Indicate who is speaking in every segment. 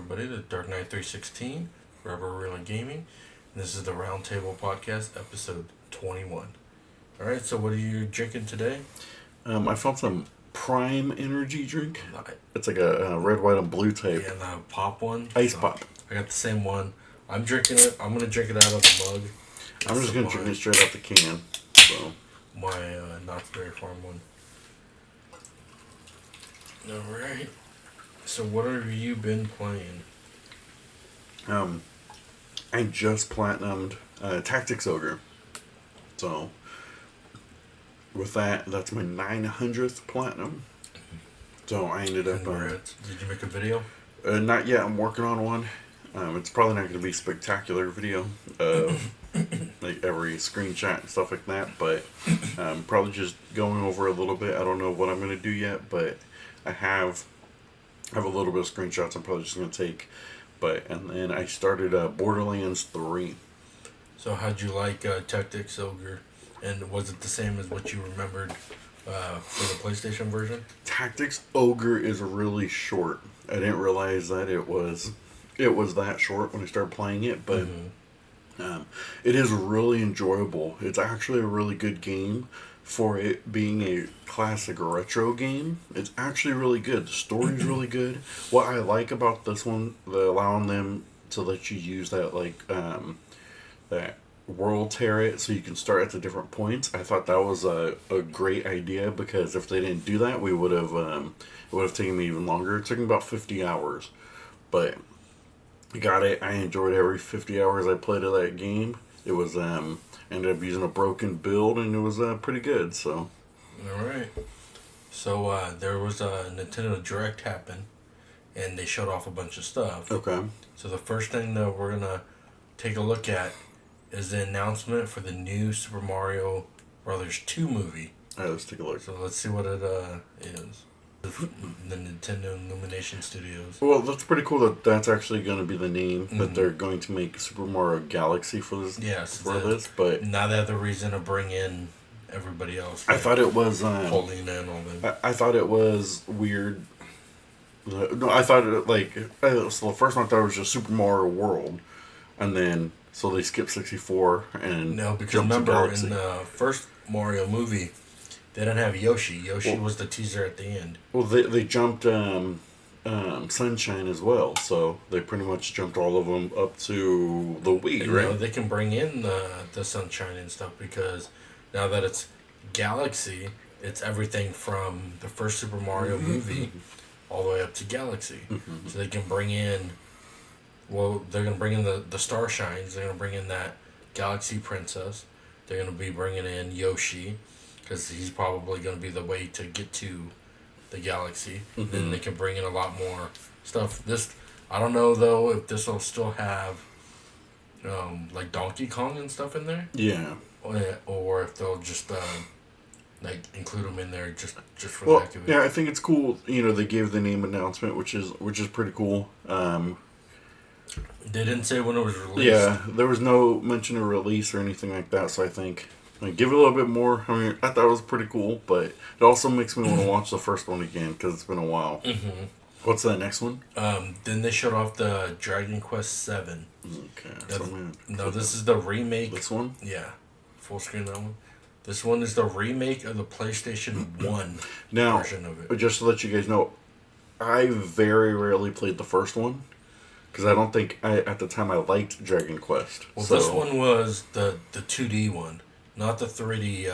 Speaker 1: everybody to Dark Knight 316, Rubber Real Gaming. And this is the Roundtable Podcast, episode 21. Alright, so what are you drinking today?
Speaker 2: I found some Prime energy drink. It's like a red, white, and blue type.
Speaker 1: Yeah, the pop one.
Speaker 2: Ice pop.
Speaker 1: I got the same one. I'm drinking it. I'm going to drink it out of the mug.
Speaker 2: I'm just going to drink it straight out the can. So
Speaker 1: my Knott's Berry Farm one. Alright. So what have you been playing?
Speaker 2: I just platinumed Tactics Ogre. So with that, that's my 900th platinum. So I ended up...
Speaker 1: Did you make a video?
Speaker 2: Not yet. I'm working on one. It's probably not going to be a spectacular video of like every screenshot and stuff like that, but probably just going over a little bit. I don't know what I'm going to do yet, but I have a little bit of screenshots I'm probably just going to take. And then I started Borderlands 3.
Speaker 1: So how'd you like Tactics Ogre? And was it the same as what you remembered for the PlayStation version?
Speaker 2: Tactics Ogre is really short. I didn't realize that it was that short when I started playing it, but it is really enjoyable. It's actually a really good game for it being a classic retro game. It's actually really good. The story's really good. What I like about this one, allowing them to let you use that that world turret so you can start at the different points. I thought that was a great idea, because if they didn't do that, it would have taken me even longer. It took me about 50 hours, but I got it. I enjoyed every 50 hours I played of that game. It was ended up using a broken build, and it was pretty good. So
Speaker 1: all right. So there was a Nintendo Direct happen, and they showed off a bunch of stuff.
Speaker 2: Okay.
Speaker 1: So the first thing that we're gonna take a look at is the announcement for the new Super Mario Brothers 2 movie.
Speaker 2: All right, let's take a look.
Speaker 1: So let's see what it is. The Nintendo Illumination Studios.
Speaker 2: Well, that's pretty cool that that's actually going to be the name that they're going to make Super Mario Galaxy for this.
Speaker 1: Yes,
Speaker 2: this, but
Speaker 1: now they have the reason to bring in everybody else.
Speaker 2: I thought it was
Speaker 1: Paulina and all them.
Speaker 2: I thought it was weird. No, I thought it so the first one I thought it was just Super Mario World, and then so they skipped 64 and
Speaker 1: no, because remember in the first Mario movie, they didn't have Yoshi. Yoshi was the teaser at the end. Well,
Speaker 2: they jumped Sunshine as well, so they pretty much jumped all of them up to the Wii, right?
Speaker 1: Know, they can bring in the Sunshine and stuff, because now that it's Galaxy, it's everything from the first Super Mario movie all the way up to Galaxy. So they can bring in... Well, they're going to bring in the Star Shines. They're going to bring in that Galaxy Princess. They're going to be bringing in Yoshi, because he's probably going to be the way to get to the Galaxy. Then they can bring in a lot more stuff. I don't know, though, if this will still have like Donkey Kong and stuff in there.
Speaker 2: Yeah.
Speaker 1: Or if they'll just include them in there just for the heck of it.
Speaker 2: Yeah, I think it's cool. They gave the name announcement, which is pretty cool.
Speaker 1: They didn't say when it was released.
Speaker 2: Yeah, there was no mention of release or anything like that, so I think give it a little bit more. I mean, I thought it was pretty cool, but it also makes me want to watch the first one again, because it's been a while. What's that next one?
Speaker 1: Then they showed off the Dragon Quest VII.
Speaker 2: Okay.
Speaker 1: This is the remake.
Speaker 2: This one?
Speaker 1: Yeah. Full screen, that one. This one is the remake of the PlayStation 1 version of it.
Speaker 2: Just to let you guys know, I very rarely played the first one, because I don't think at the time I liked Dragon Quest.
Speaker 1: Well, this one was the 2D one, not the 3D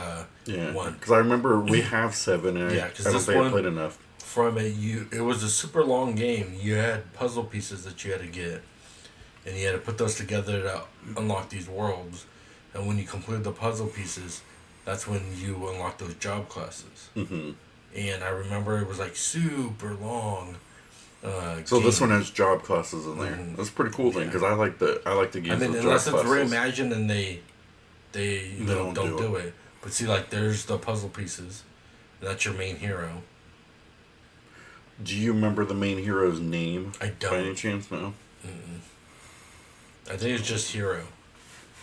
Speaker 1: one.
Speaker 2: Because I remember we have 7, and I don't think I played enough.
Speaker 1: From it was a super long game. You had puzzle pieces that you had to get, and you had to put those together to unlock these worlds. And when you completed the puzzle pieces, that's when you unlock those job classes. And I remember it was like super long.
Speaker 2: So this one has job classes in there. That's a pretty cool thing, because I like the games with job
Speaker 1: unless it's
Speaker 2: classes.
Speaker 1: reimagined and they don't do it. But see, there's the puzzle pieces. And that's your main hero.
Speaker 2: Do you remember the main hero's name?
Speaker 1: I don't.
Speaker 2: By any chance? No.
Speaker 1: I think it's just hero.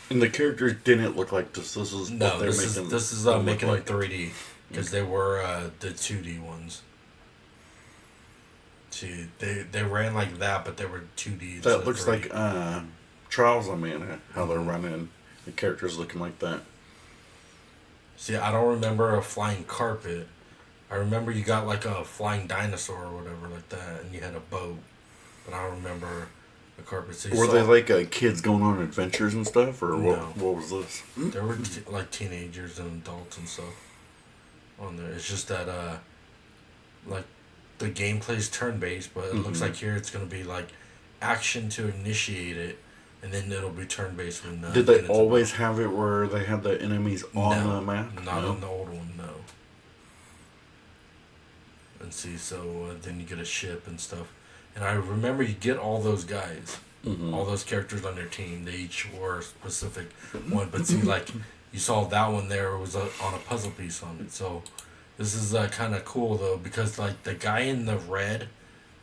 Speaker 2: And the characters didn't look like this. This is
Speaker 1: no. This is making them 3D, because they were the 2D ones. See, they ran like that, but they were 2D.
Speaker 2: That looks like Trials of Mana, how they're running. The characters looking like that.
Speaker 1: See, I don't remember a flying carpet. I remember you got like a flying dinosaur or whatever like that, and you had a boat. But I don't remember a carpet. So
Speaker 2: were they like kids going on adventures and stuff, or
Speaker 1: no.
Speaker 2: what was this?
Speaker 1: There were like teenagers and adults and stuff on there. It's just that like the gameplay's turn-based, but it looks like here it's going to be like action to initiate it, and then it'll be turn-based when
Speaker 2: did they always have it where they had the enemies on the map?
Speaker 1: Not on the old one, no. And see, so then you get a ship and stuff. And I remember you get all those guys, all those characters on your team. They each wore a specific one. But see, like, you saw that one there was on a puzzle piece on it. So this is kind of cool, though, because, like, the guy in the red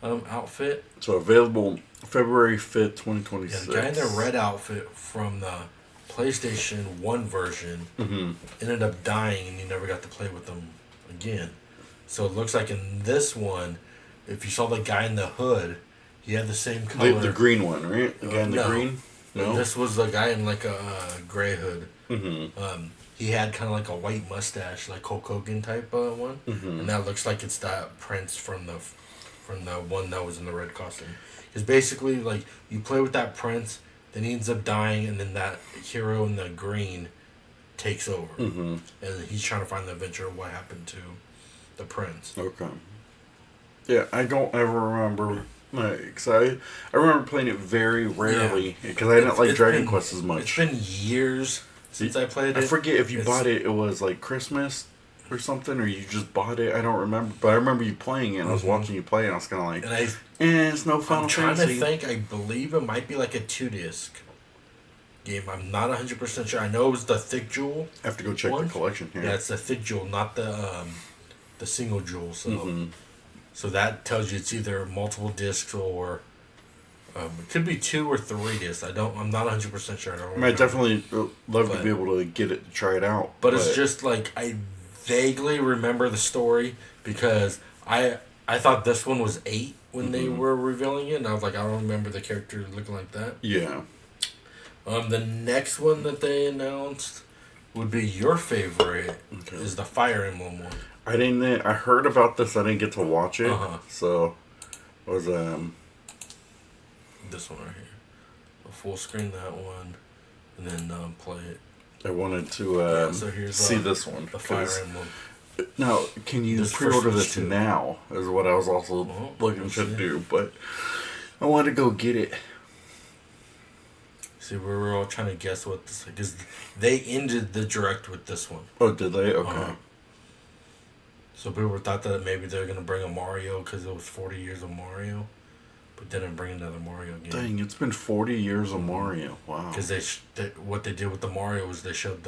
Speaker 1: outfit.
Speaker 2: So available February 5th, 2026.
Speaker 1: Yeah, the guy in the red outfit from the PlayStation 1 version ended up dying, and you never got to play with them again. So it looks like in this one, if you saw the guy in the hood, he had the same color.
Speaker 2: The green one, right? The guy in the green? No.
Speaker 1: This was the guy in like a gray hood. He had kind of like a white mustache, like Hulk Hogan type one. And that looks like it's that prince from the one that was in the red costume. Because basically, like, you play with that prince, then he ends up dying, and then that hero in the green takes over. And he's trying to find the adventure of what happened to the prince.
Speaker 2: Okay. Yeah, I don't ever remember. Because I remember playing it very rarely. Because I didn't like Dragon Quest as much.
Speaker 1: It's been years since I played it.
Speaker 2: I forget if you bought it, it was like Christmas or something, or you just bought it. I don't remember. But I remember you playing it, and I was watching you play it, and I was kind of like, it's no Final Fantasy.
Speaker 1: I'm trying to think. I believe it might be like a 2-disc game. I'm not 100% sure. I know it was the Thick Jewel.
Speaker 2: I have to go check the collection here.
Speaker 1: Yeah, it's the Thick Jewel, not the single jewel. So, so that tells you it's either multiple discs or it could be 2 or 3 discs. I'm not 100% sure.
Speaker 2: I definitely love to be able to get it to try it out.
Speaker 1: But it's just like I vaguely remember the story because I thought this one was 8 when they were revealing it, and I was like, I don't remember the character looking like that.
Speaker 2: Yeah.
Speaker 1: The next one that they announced would be your favorite. Is the Fire Emblem one.
Speaker 2: I heard about this. I didn't get to watch it. So it was
Speaker 1: this one right here. A full screen that one, and then play it.
Speaker 2: I wanted to see this one.
Speaker 1: The Fire Emblem.
Speaker 2: Now, can you pre-order this now? Is what I was also looking to do, but I wanted to go get it.
Speaker 1: See, we were all trying to guess what this, because they ended the direct with this one.
Speaker 2: Oh, did they? Okay.
Speaker 1: So people thought that maybe they're gonna bring a Mario because it was 40 years of Mario, but didn't bring another Mario game.
Speaker 2: Dang, it's been 40 years of Mario. Wow.
Speaker 1: Because what they did with the Mario was they showed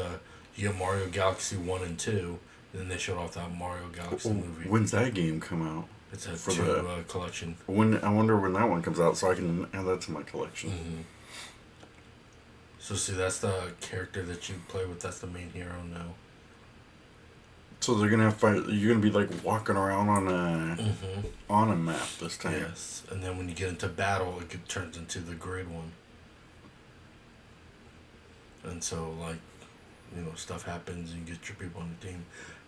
Speaker 1: you have Mario Galaxy 1 and 2, and then they showed off that Mario Galaxy movie.
Speaker 2: When's that game come out?
Speaker 1: It's a 2 collection.
Speaker 2: I wonder when that one comes out, so I can add that to my collection.
Speaker 1: So see, that's the character that you play with. That's the main hero now.
Speaker 2: So they're gonna you're gonna be like walking around on a map this time.
Speaker 1: Yes, and then when you get into battle, it turns into the grid one. And so, like, stuff happens and you get your people on the team.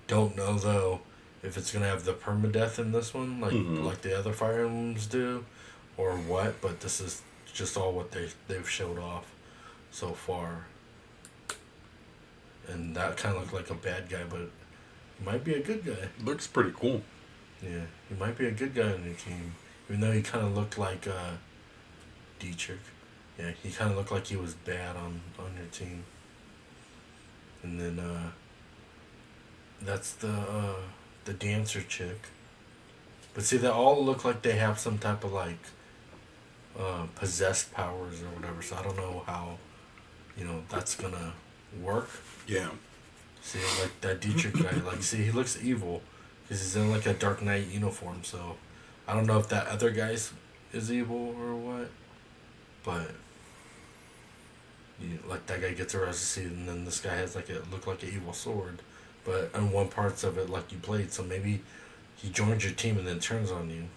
Speaker 1: Don't know though if it's gonna have the permadeath in this one, like the other Fire Emblems do, or what. But this is just all what they've showed off so far. And that kind of looked like a bad guy, but he might be a good guy.
Speaker 2: Looks pretty cool.
Speaker 1: Yeah, he might be a good guy on your team. Even though he kind of looked like Dietrich. Yeah, he kind of looked like he was bad on your team. And then that's the dancer chick. But see, they all look like they have some type of like possessed powers or whatever. So I don't know how that's gonna work.
Speaker 2: Yeah.
Speaker 1: See, like that Dietrich guy, he looks evil because he's in like a Dark Knight uniform. So I don't know if that other guy is evil or what, but like that guy gets arrested, and then this guy has look like an evil sword, but on one parts of it like you played. So maybe he joins your team and then turns on you.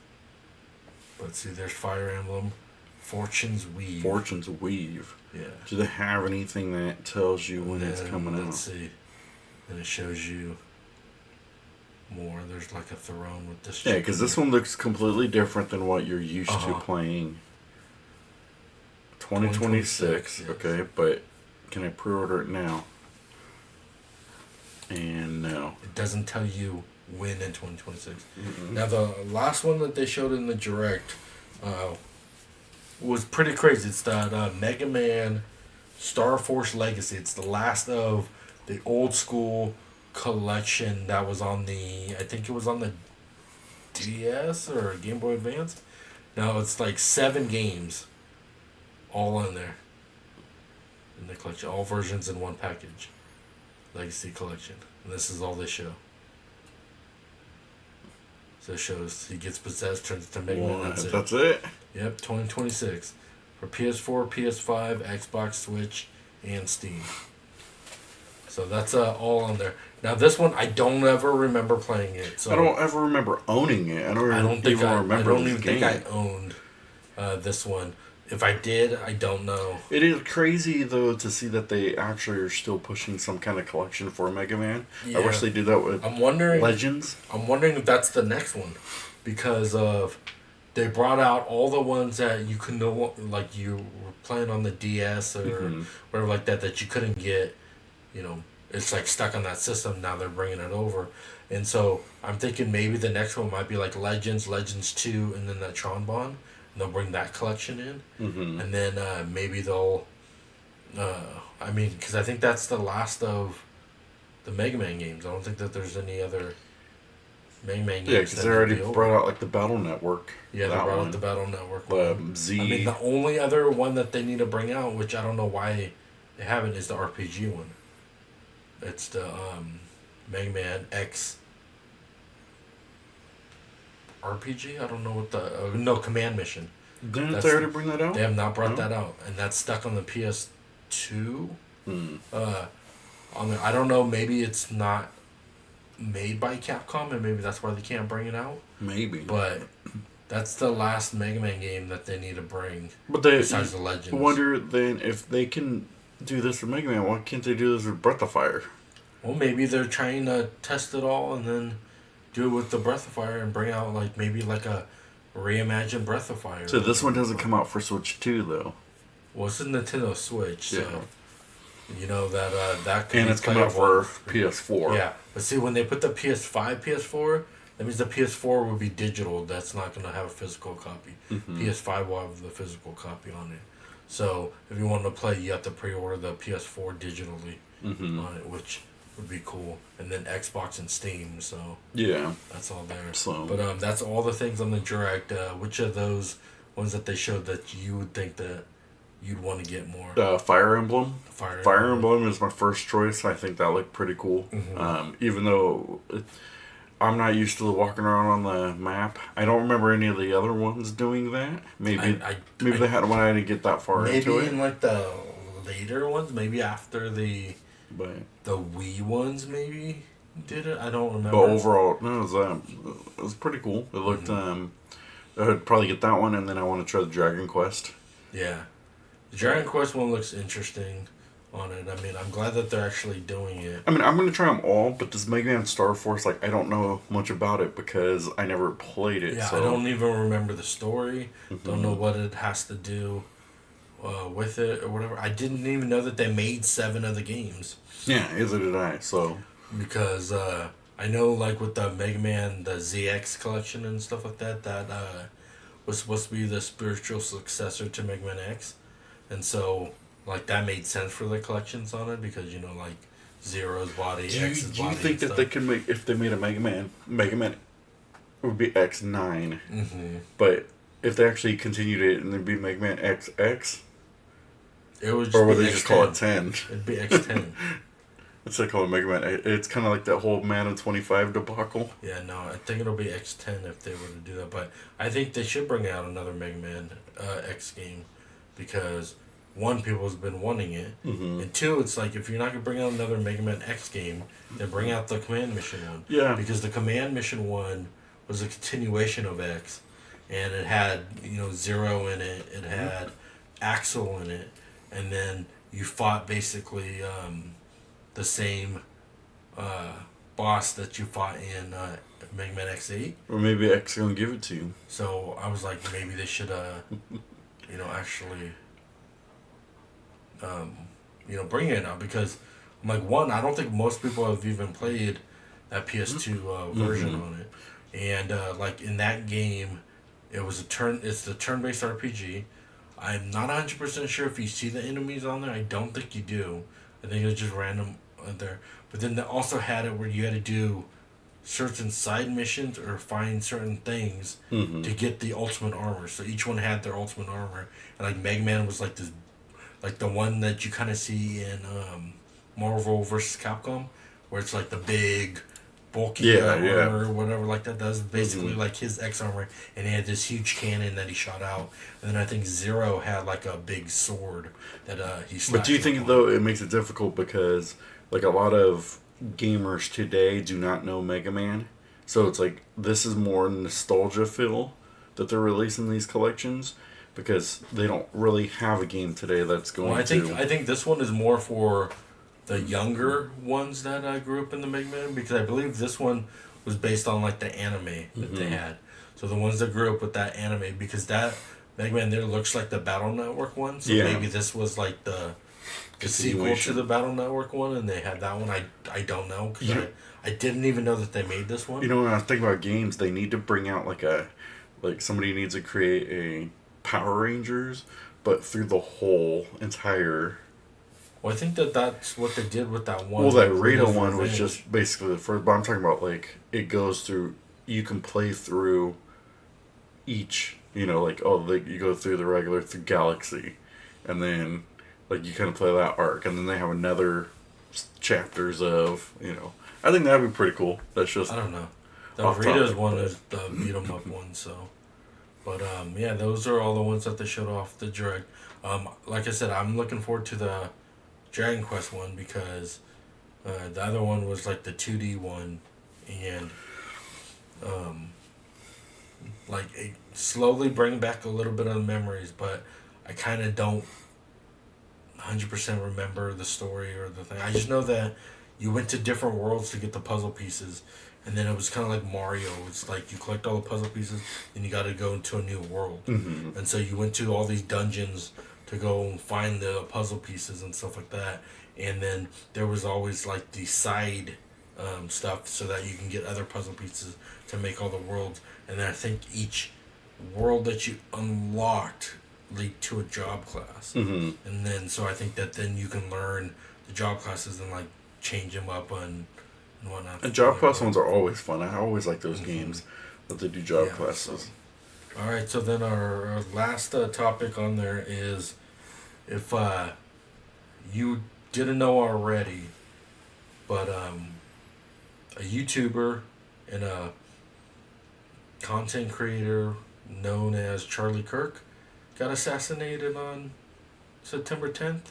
Speaker 1: But see, there's Fire Emblem, Fortune's Weave.
Speaker 2: Fortune's Weave.
Speaker 1: Yeah.
Speaker 2: Do they have anything that tells you when it's coming out?
Speaker 1: Let's see. And it shows you more. There's like a throne with this.
Speaker 2: Yeah, because this one looks completely different than what you're used to playing. 2026. Yes. Okay, but can I pre-order it now? And no.
Speaker 1: It doesn't tell you when in 2026. Mm-hmm. Now, the last one that they showed in the Direct was pretty crazy. It's that MegaMan Starforce Legacy. It's the last of the old school collection that was on the, I think it was on the DS or Game Boy Advance. Now, it's like 7 games all in there in the collection. All versions in one package. Legacy Collection. And this is all they show. So it shows he gets possessed, turns into MegaMan.
Speaker 2: That's it?
Speaker 1: Yep, 2026. For PS4, PS5, Xbox, Switch, and Steam. So that's all on there. Now this one, I don't ever remember playing it. So
Speaker 2: I don't ever remember owning it. I don't even think
Speaker 1: I owned this one. If I did, I don't know.
Speaker 2: It is crazy, though, to see that they actually are still pushing some kind of collection for Mega Man. Yeah. I wish they did that with Legends.
Speaker 1: I'm wondering if that's the next one. Because of they brought out all the ones that you could know, like you were playing on the DS or whatever like that you couldn't get. You know, it's like stuck on that system. Now they're bringing it over. And so I'm thinking maybe the next one might be like Legends 2, and then that Tron Bond. They'll bring that collection in, and then maybe they'll. I mean, because I think that's the last of the Mega Man games. I don't think that there's any other Mega Man games.
Speaker 2: Yeah, because they already brought out like the Battle Network.
Speaker 1: Yeah, they brought out the Battle Network.
Speaker 2: Z.
Speaker 1: I mean, the only other one that they need to bring out, which I don't know why they haven't, is the RPG one. It's the Mega Man X. RPG? I don't know what the... Command Mission.
Speaker 2: Didn't they already bring that out?
Speaker 1: They have not brought that out. And that's stuck on the PS2. I don't know, maybe it's not made by Capcom, and maybe that's why they can't bring it out.
Speaker 2: Maybe.
Speaker 1: But that's the last Mega Man game that they need to bring,
Speaker 2: besides
Speaker 1: the Legends.
Speaker 2: I wonder then if they can do this with Mega Man, why can't they do this with Breath of Fire?
Speaker 1: Well, maybe they're trying to test it all and then... do it with the Breath of Fire and bring out maybe a reimagined Breath of Fire.
Speaker 2: So this one doesn't come out for Switch 2 though.
Speaker 1: Well, it's a Nintendo Switch, so you know that could
Speaker 2: and
Speaker 1: be
Speaker 2: it's coming out for PS4.
Speaker 1: Yeah, but see when they put the PS5, PS4, that means the PS4 would be digital. That's not going to have a physical copy. PS5 will have the physical copy on it. So if you want to play, you have to pre-order the PS4 digitally on it, which would be cool. And then Xbox and Steam, so
Speaker 2: yeah,
Speaker 1: that's all there.
Speaker 2: So,
Speaker 1: but that's all the things on the Direct. Which of those ones that they showed that you would think that you'd want to get more?
Speaker 2: Fire Emblem. Fire Emblem is my first choice. I think that looked pretty cool. Even though I'm not used to walking around on the map, I don't remember any of the other ones doing that. Maybe they had one. I didn't get that far into it.
Speaker 1: Maybe in the later ones, maybe after the Wii ones maybe did it. I don't remember.
Speaker 2: But overall, no, it was pretty cool. It looked. I'd probably get that one, and then I want to try the Dragon Quest.
Speaker 1: Yeah, the Dragon Quest one looks interesting on it. I mean, I'm glad that they're actually doing it.
Speaker 2: I mean, I'm gonna try them all, but this MegaMan Starforce, I don't know much about it because I never played it.
Speaker 1: Yeah,
Speaker 2: so.
Speaker 1: I don't even remember the story. Don't know what it has to do. With it or whatever. I didn't even know that they made 7 of the games.
Speaker 2: Yeah, neither did I. So
Speaker 1: because I know with the Mega Man, the ZX collection and stuff like that, that was supposed to be the spiritual successor to Mega Man X, and so that made sense for the collections on it because Zero's body, X's body. Do you
Speaker 2: think that they can make if they made a Mega Man it would be X9, but if they actually continued it and it'd be Mega Man XX.
Speaker 1: It would
Speaker 2: or would they just call it 10?
Speaker 1: It'd be X10.
Speaker 2: Instead of calling Mega Man, it's kind of like that whole Man of 25 debacle.
Speaker 1: Yeah, no, I think it'll be X10 if they were to do that. But I think they should bring out another Mega Man X game because, 1, people have been wanting it. And 2, it's if you're not going to bring out another Mega Man X game, then bring out the Command Mission one.
Speaker 2: Yeah.
Speaker 1: Because the Command Mission one was a continuation of X. and it had Zero in it. It had Axel in it, and then you fought basically the same boss that you fought in Mega Man X8.
Speaker 2: Or maybe X gonna give it to you.
Speaker 1: So I was like, maybe they should, actually, bring it out because I'm like, one, I don't think most people have even played that PS2 version on it, and like in that game, it's the turn-based RPG. I'm not 100% sure if you see the enemies on there. I don't think you do. I think it's just random there. But then they also had it where you had to do certain side missions or find certain things to get the ultimate armor. So each one had their ultimate armor. And like Mega Man was like this, like the one that you kind of see in Marvel vs. Capcom, where it's like the big, bulky armor or whatever like that. That was basically like his X armor, and he had this huge cannon that he shot out. And then I think Zero had like a big sword that he slashed.
Speaker 2: But do you think though it makes it difficult because like a lot of gamers today do not know Mega Man, so it's like this is more nostalgia feel that they're releasing these collections because they don't really have a game today that's going
Speaker 1: I think this one is more for the younger ones that grew up in the Mega Man, because I believe this one was based on like the anime that they had. So the ones that grew up with that anime, because that Mega Man there looks like the Battle Network one. So maybe this was like the sequel to the Battle Network one, and they had that one. I don't know, because I didn't even know that they made this one.
Speaker 2: When I was thinking about games, they need to bring out like somebody needs to create a Power Rangers, but through the whole entire.
Speaker 1: Well, I think that's what they did with that one.
Speaker 2: Well, that Rita one was just basically the first, but I'm talking about like it goes through. You can play through each. You go through the regular through Galaxy, and then like you kind of play that arc, and then they have another chapters of. I think that'd be pretty cool. That's just.
Speaker 1: I don't know. The Rita's one is the beat 'em up one, so. But yeah, those are all the ones that they showed off the direct. Like I said, I'm looking forward to the Dragon Quest one because the other one was like the 2D one, and like it slowly bring back a little bit of the memories, but I kind of don't 100% remember the story or the thing. I just know that you went to different worlds to get the puzzle pieces, and then it was kind of like Mario. It's like you collect all the puzzle pieces, and you got to go into a new world. And so you went to all these dungeons to go and find the puzzle pieces and stuff like that. And then there was always like the side stuff so that you can get other puzzle pieces to make all the worlds. And then I think each world that you unlocked lead to a job class. And then so I think that then you can learn the job classes and like change them up and whatnot.
Speaker 2: And job class ones are always fun. I always like those games that they do job classes.
Speaker 1: So. All right, so then our last topic on there is if you didn't know already, but a YouTuber and a content creator known as Charlie Kirk got assassinated on September 10th.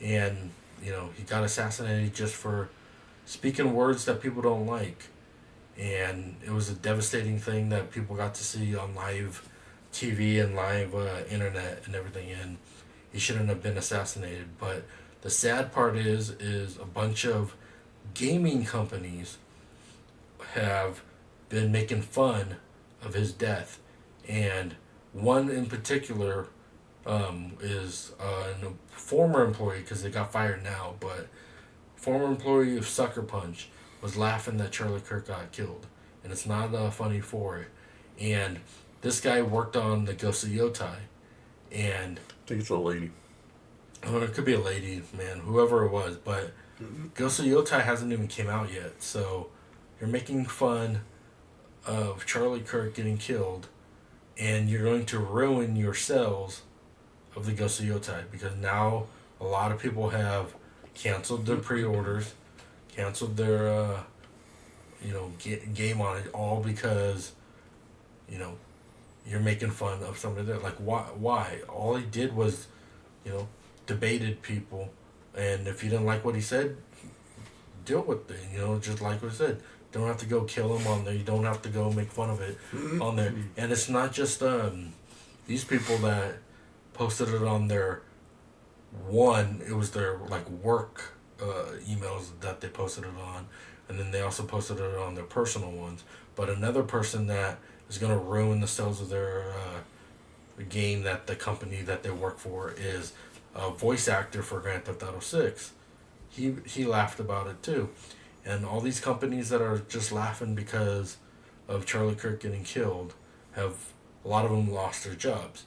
Speaker 1: And, he got assassinated just for speaking words that people don't like. And it was a devastating thing that people got to see on live TV and live internet and everything. And he shouldn't have been assassinated. But the sad part is a bunch of gaming companies have been making fun of his death. And one in particular is a former employee, because they got fired now, but former employee of Sucker Punch was laughing that Charlie Kirk got killed. And it's not funny for it. And this guy worked on the Ghost of Yotai. And
Speaker 2: I think it's a lady.
Speaker 1: Oh, it could be a lady, man, whoever it was. But Ghost of Yotai hasn't even came out yet. So you're making fun of Charlie Kirk getting killed, and you're going to ruin your sales of the Ghost of Yotai, because now a lot of people have canceled their pre-orders, canceled their game on it, all because you're making fun of somebody there. Like, why? All he did was debated people, and if you didn't like what he said, deal with it. Just like what I said, You don't have to go kill him on there. You don't have to go make fun of it on there. And it's not just these people that posted it on their it was their like work emails that they posted it on, and then they also posted it on their personal ones. But another person that is going to ruin the sales of their game that the company that they work for is a voice actor for Grand Theft Auto 6. He laughed about it too. And all these companies that are just laughing because of Charlie Kirk getting killed have, a lot of them lost their jobs.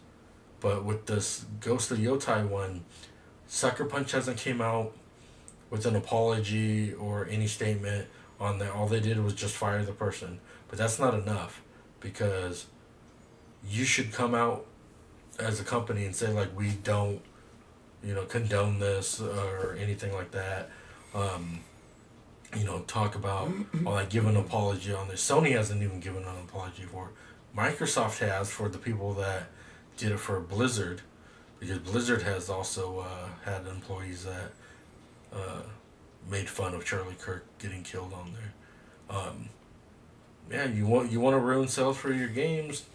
Speaker 1: But with this Ghost of Yotai one, Sucker Punch hasn't came out with an apology or any statement on that. All they did was just fire the person. But that's not enough, because you should come out as a company and say, like, we don't, condone this or anything like that. Talk about, give an apology on this. Sony hasn't even given an apology for it. Microsoft has, for the people that did it for Blizzard, because Blizzard has also had employees that made fun of Charlie Kirk getting killed on there. You want to ruin sales for your games,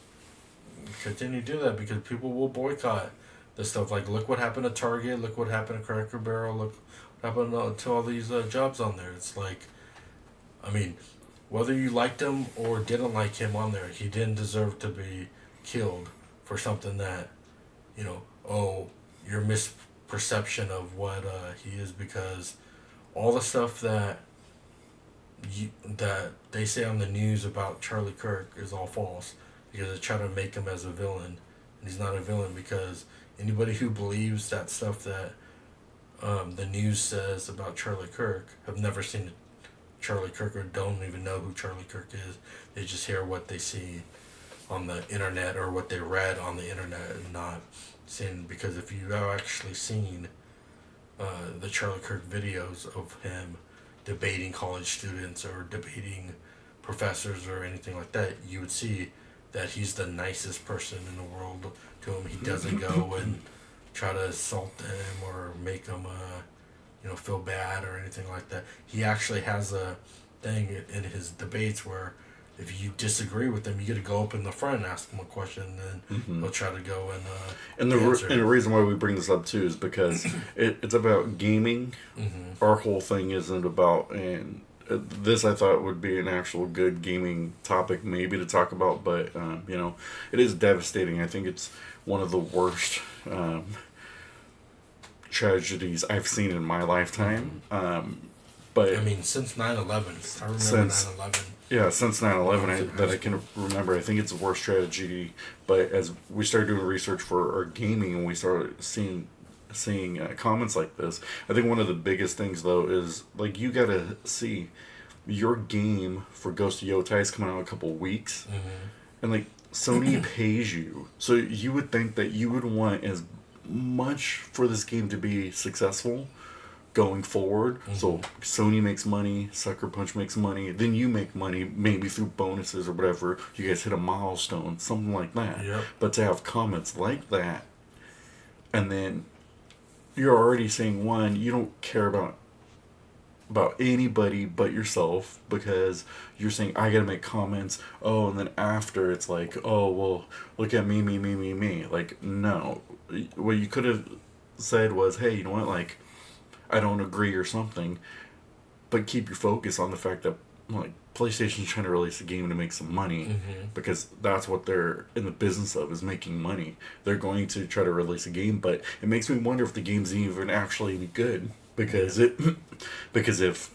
Speaker 1: continue to do that, because people will boycott this stuff. Like, look what happened to Target, look what happened to Cracker Barrel, look what happened to all these jobs on there. It's like, whether you liked him or didn't like him on there, he didn't deserve to be killed for something that, your misperception of what he is, because all the stuff that they say on the news about Charlie Kirk is all false, because they try to make him as a villain, and he's not a villain, because anybody who believes that stuff that the news says about Charlie Kirk have never seen Charlie Kirk, or don't even know who Charlie Kirk is. They just hear what they see on the internet or what they read on the internet, and not seen, because if you have actually seen the Charlie Kirk videos of him debating college students or debating professors or anything like that, you would see that he's the nicest person in the world to him. He doesn't go and try to assault them or make them feel bad or anything like that. He actually has a thing in his debates where if you disagree with him, you get to go up in the front and ask him a question, and then he'll try to go and
Speaker 2: the reason why we bring this up too is because it's about gaming. Our whole thing isn't about, and this I thought would be an actual good gaming topic maybe to talk about, but it is devastating. I think it's one of the worst tragedies I've seen in my lifetime. But
Speaker 1: since 9/11, I remember 9/11.
Speaker 2: Yeah, since 9/11 that I can remember, I think it's the worst tragedy. But as we started doing research for our gaming, and we started seeing comments like this, I think one of the biggest things though is, like, you gotta see your game for Ghost of Yotai is coming out in a couple weeks, and like Sony pays you, so you would think that you would want as much for this game to be successful going forward. So Sony makes money, Sucker Punch makes money, then you make money maybe through bonuses or whatever. You guys hit a milestone, something like that.
Speaker 1: Yep.
Speaker 2: But to have comments like that, and then you're already saying, one, you don't care about anybody but yourself, because you're saying, I gotta make comments. Oh, and then after it's like, oh, well, look at me. Like, no. What you could have said was, hey, you know what, like, I don't agree or something, but keep your focus on the fact that, like, PlayStation's trying to release a game to make some money, because that's what they're in the business of, is making money. They're going to try to release a game, but it makes me wonder if the game's even actually any good, because because if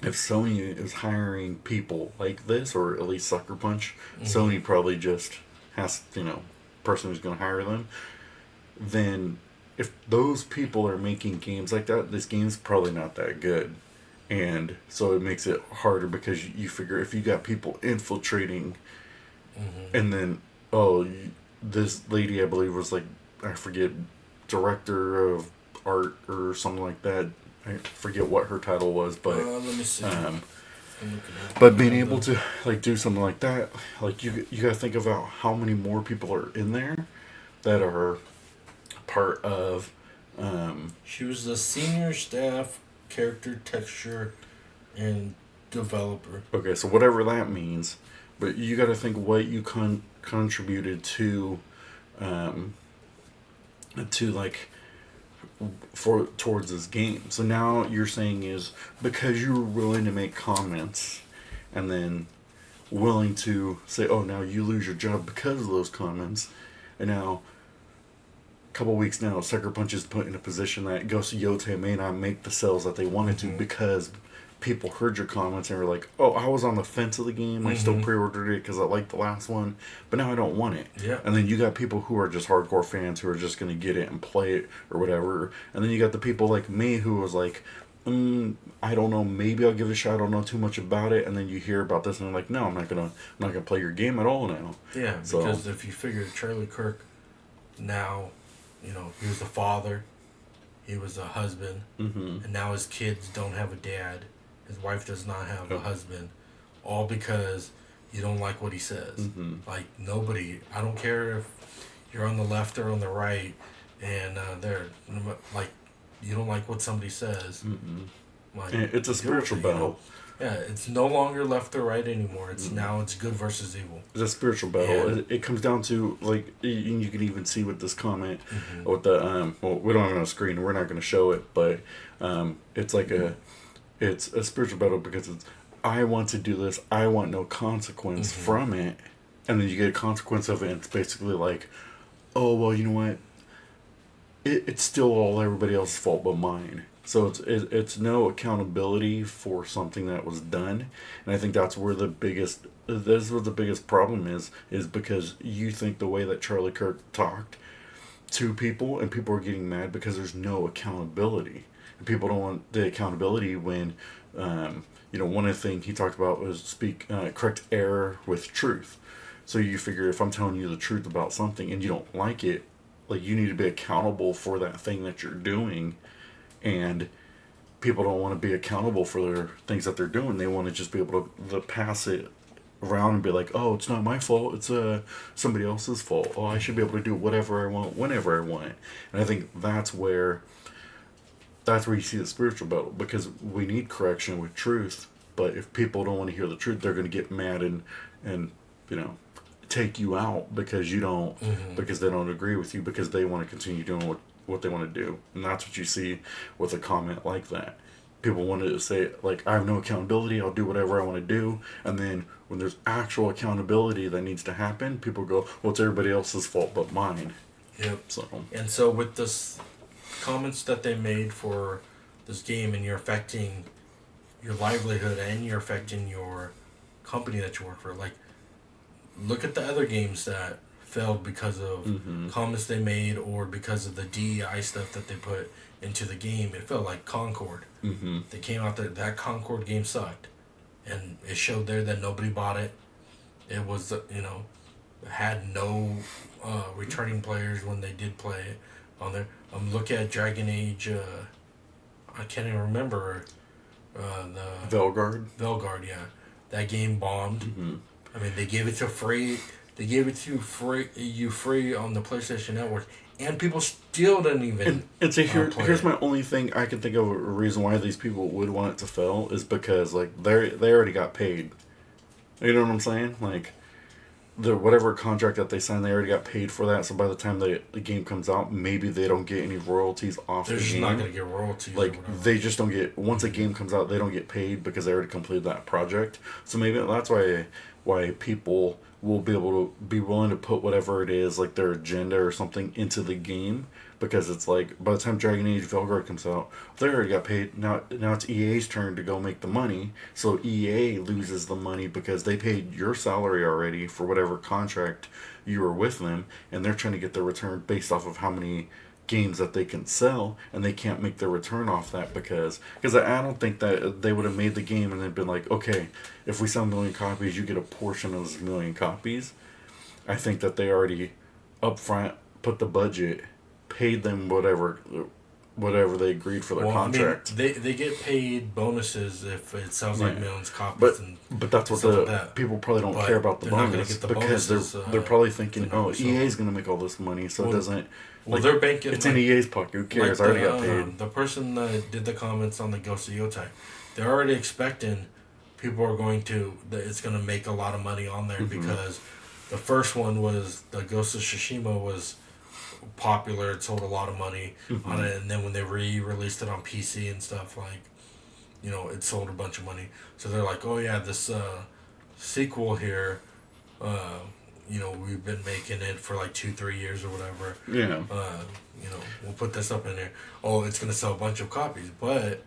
Speaker 2: Sony is hiring people like this, or at least Sucker Punch, Sony probably just has, person who's going to hire them, then if those people are making games like that, this game's probably not that good. And so it makes it harder, because you figure if you got people infiltrating, and then, this lady, I believe, was like, I forget, director of art or something like that. I forget what her title was, but
Speaker 1: let me see.
Speaker 2: But being able to, like, do something like that, like, you gotta think about how many more people are in there that are part of.
Speaker 1: She was the senior staff character texture and developer.
Speaker 2: Okay, so whatever that means, but you got to think what you contributed to like for towards this game. So now you're saying is because you were willing to make comments, and then willing to say, oh, now you lose your job because of those comments, and now a couple weeks now, Sucker Punch is put in a position that Ghost of Yote may not make the sales that they wanted to because people heard your comments and were like, oh, I was on the fence of the game. I still pre-ordered it because I liked the last one, but now I don't want it.
Speaker 1: Yeah.
Speaker 2: And then you got people who are just hardcore fans who are just going to get it and play it or whatever. And then you got the people like me who was like, I don't know, maybe I'll give it a shot. I don't know too much about it. And then you hear about this and they're like, no, I'm not gonna play your game at all now.
Speaker 1: Yeah, because if you figure Charlie Kirk now, you know, he was a father, he was a husband, and now his kids don't have a dad. His wife does not have a husband, all because you don't like what he says. Like, nobody, I don't care if you're on the left or on the right, and they're, like, you don't like what somebody says. Like,
Speaker 2: it's a spiritual battle.
Speaker 1: Yeah, it's no longer left or right anymore. It's now it's good versus evil.
Speaker 2: It's a spiritual battle. Yeah. It comes down to, like, you can even see with this comment, with the, well, we don't have it on screen, we're not going to show it, but it's like it's a spiritual battle because it's, I want to do this, I want no consequence from it, and then you get a consequence of it, and it's basically like, oh, well, you know what, it's still all everybody else's fault but mine. So it's no accountability for something that was done, and I think that's where the biggest problem is because you think the way that Charlie Kirk talked to people, and people are getting mad because there's no accountability, and people don't want the accountability when one of the things he talked about was correct error with truth. So you figure if I'm telling you the truth about something and you don't like it, like, you need to be accountable for that thing that you're doing. And people don't want to be accountable for their things that they're doing. They want to just be able to pass it around and be like, oh, it's not my fault. It's somebody else's fault. Oh, I should be able to do whatever I want, whenever I want. And I think that's where you see the spiritual battle, because we need correction with truth. But if people don't want to hear the truth, they're going to get mad and take you out because you don't, because they don't agree with you, because they want to continue doing what they want to do. And that's what you see with a comment like that. People want to say, like, I have no accountability, I'll do whatever I want to do. And then when there's actual accountability that needs to happen, people go, well, it's everybody else's fault but mine.
Speaker 1: Yep.
Speaker 2: So
Speaker 1: with this comments that they made for this game, and you're affecting your livelihood and you're affecting your company that you work for, like, look at the other games that failed because of comments they made or because of the DEI stuff that they put into the game. It felt like Concord. They came out there, that Concord game sucked, and it showed there that nobody bought it. It was, had no returning players when they did play it on there. Look at Dragon Age, I can't even remember the Velgard, yeah. That game bombed. I mean, they gave it to free. They gave it to free on the PlayStation Network, and people still didn't even. And so
Speaker 2: here's my only thing I can think of a reason why these people would want it to fail is because, like, they already got paid. You know what I'm saying? Like, whatever contract that they signed, they already got paid for that. So by the time the game comes out, maybe they don't get any royalties off the game.
Speaker 1: They're just not going to get royalties.
Speaker 2: Like, they just don't get, once a game comes out, they don't get paid because they already completed that project. So maybe that's why people will be able to be willing to put whatever it is, like their agenda or something, into the game, because it's like, by the time Dragon Age Velgard comes out, they already got paid. Now it's EA's turn to go make the money, so EA loses the money because they paid your salary already for whatever contract you were with them, and they're trying to get their return based off of how many games that they can sell, and they can't make their return off that because I don't think that they would have made the game and then been like, okay, if we sell 1 million copies, you get a portion of those 1 million copies. I think that they already upfront put the budget, paid them whatever they agreed for their contract.
Speaker 1: I mean, they get paid bonuses if it sells like millions of copies.
Speaker 2: But that's what people probably don't care about the bonus, because they're probably thinking, oh, EA's going to make all this money, so it doesn't.
Speaker 1: Well, they're banking.
Speaker 2: It's in EA's pocket. Who cares? I already got paid.
Speaker 1: The person that did the comments on the Ghost of Yotai, they're already expecting people are going to, it's going to make a lot of money on there because the first one was, the Ghost of Tsushima was popular. It sold a lot of money on it. And then when they re-released it on PC and stuff, like, you know, it sold a bunch of money. So they're like, oh yeah, this sequel here, you know, we've been making it for like 2-3 years or whatever.
Speaker 2: Yeah.
Speaker 1: You know, we'll put this up in there. Oh, it's going to sell a bunch of copies. But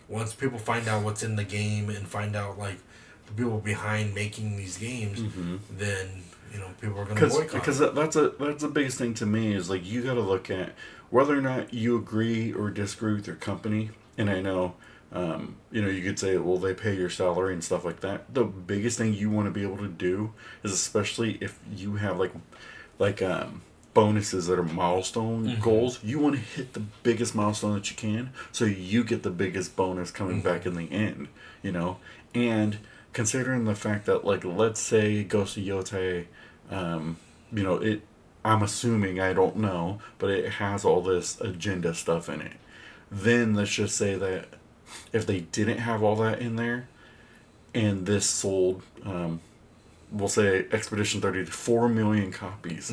Speaker 1: once people find out what's in the game and find out, like, the people behind making these games, then, you know, people are going to boycott.
Speaker 2: Because that's the biggest thing to me is, like, you got to look at whether or not you agree or disagree with your company. And I know, you know, you could say, well, they pay your salary and stuff like that. The biggest thing you want to be able to do is, especially if you have, like bonuses that are milestone goals, you want to hit the biggest milestone that you can so you get the biggest bonus coming back in the end, you know? And considering the fact that, like, let's say Ghost of Yotei, you know, I'm assuming, I don't know, but it has all this agenda stuff in it. Then let's just say that if they didn't have all that in there and this sold, we'll say Expedition 30 to 4 million copies,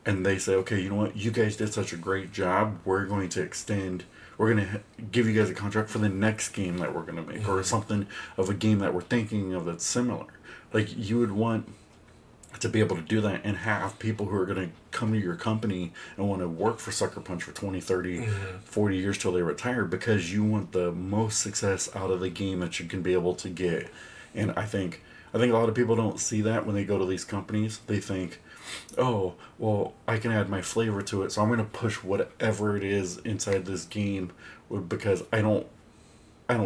Speaker 2: and they say, okay, you know what, you guys did such a great job, we're going to give you guys a contract for the next game that we're going to make, or something of a game that we're thinking of that's similar. Like, you would want to be able to do that and have people who are going to come to your company and want to work for Sucker Punch for 20, 30, 40 years till they retire, because you want the most success out of the game that you can be able to get. And I think a lot of people don't see that when they go to these companies. They think, oh, well, I can add my flavor to it, so I'm going to push whatever it is inside this game because I don't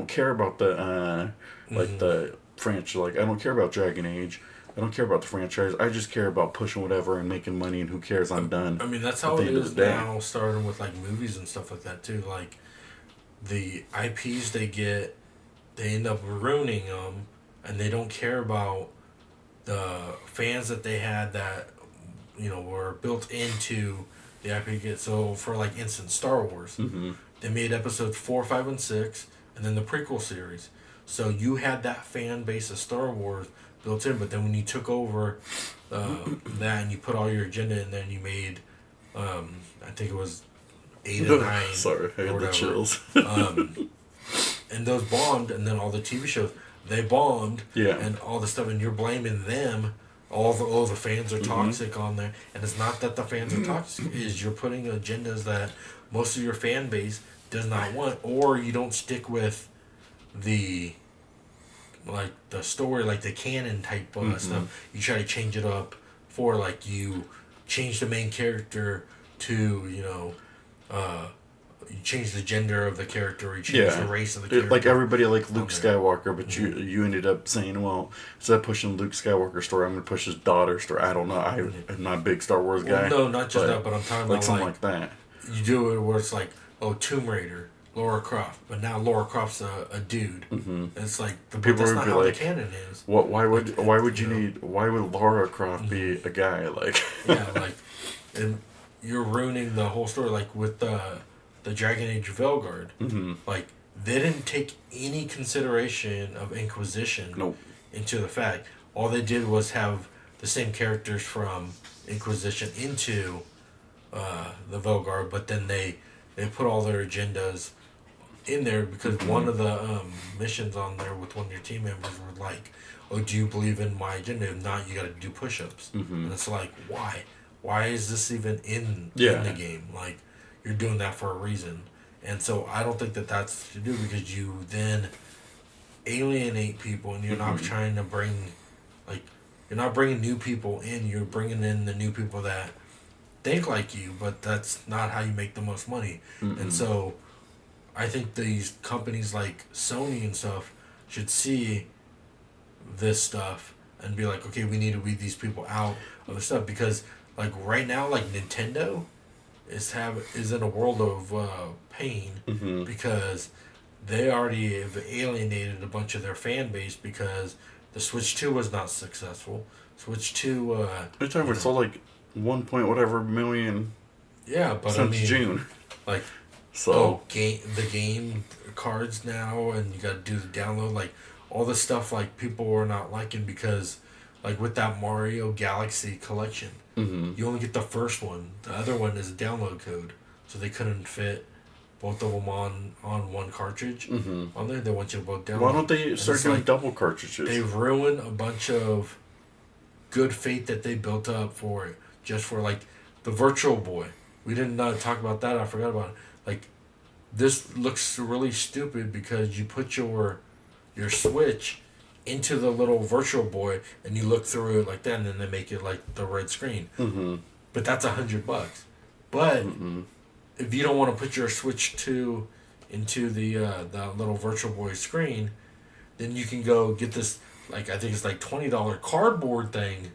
Speaker 2: care about the the franchise. Like, I don't care about Dragon Age. I don't care about the franchise. I just care about pushing whatever and making money, and who cares? I'm done.
Speaker 1: I mean, that's how it is now, starting with, like, movies and stuff like that, too. Like, the IPs they get, they end up ruining them, and they don't care about the fans that they had that, you know, were built into the IP. So, for, like, instance, Star Wars, they made episodes 4, 5, and 6, and then the prequel series. So, you had that fan base of Star Wars built in, but then when you took over that and you put all your agenda in there and you made, I think it was 8 or 9.
Speaker 2: Sorry, I had the chills.
Speaker 1: And those bombed, and then all the TV shows, they bombed, and all the stuff, and you're blaming them. All the fans are toxic on there, and it's not that the fans are toxic. Is you're putting agendas that most of your fan base does not want, or you don't stick with the story, like the canon type stuff. You try to change it up for, like, you change the main character to, you know, you change the gender of the character, or you change the race of the character.
Speaker 2: Like, everybody like Luke Skywalker, but you ended up saying, well, instead of pushing Luke Skywalker's story, I'm going to push his daughter's story. I don't know. I'm not a big Star Wars guy.
Speaker 1: No, not just that, but I'm talking about,
Speaker 2: something like that.
Speaker 1: You do it where it's like, oh, Tomb Raider, Lara Croft, but now Lara Croft's a dude. And it's like,
Speaker 2: People
Speaker 1: that's
Speaker 2: would
Speaker 1: not
Speaker 2: be
Speaker 1: how
Speaker 2: like,
Speaker 1: the canon is.
Speaker 2: Why would Lara Croft be a guy? Like,
Speaker 1: like, and you're ruining the whole story. Like, with the Dragon Age Velguard, like, they didn't take any consideration of Inquisition into the fact. All they did was have the same characters from Inquisition into the Velguard, but then they put all their agendas in there, because one of the missions on there with one of your team members were like, oh, do you believe in my agenda? If not, you got to do push-ups. And it's like, why is this even in the game? Like, you're doing that for a reason. And so I don't think that that's to do, because you then alienate people, and you're not trying to bring, like, you're not bringing new people in, you're bringing in the new people that think like you, but that's not how you make the most money. And so I think these companies like Sony and stuff should see this stuff and be like, okay, we need to weed these people out of the stuff, because, like, right now, like, Nintendo is in a world of pain, because they already have alienated a bunch of their fan base, because the Switch 2 was not successful. Switch 2
Speaker 2: it's over. It's all like 1 point whatever million
Speaker 1: but
Speaker 2: since June.
Speaker 1: Like,
Speaker 2: so
Speaker 1: the game cards now, and you got to do the download. Like, all the stuff like people were not liking because like with that Mario Galaxy collection, you only get the first one. The other one is a download code, so they couldn't fit both of them on one cartridge on there. They want you to both download.
Speaker 2: Why don't they start doing double cartridges?
Speaker 1: They ruin a bunch of good faith that they built up for it, just for like the Virtual Boy. We didn't talk about that. I forgot about it. Like, this looks really stupid because you put your Switch into the little Virtual Boy and you look through it like that, and then they make it like the red screen. But that's $100. But if you don't want to put your Switch 2 into the little Virtual Boy screen, then you can go get this, like, I think it's like $20 cardboard thing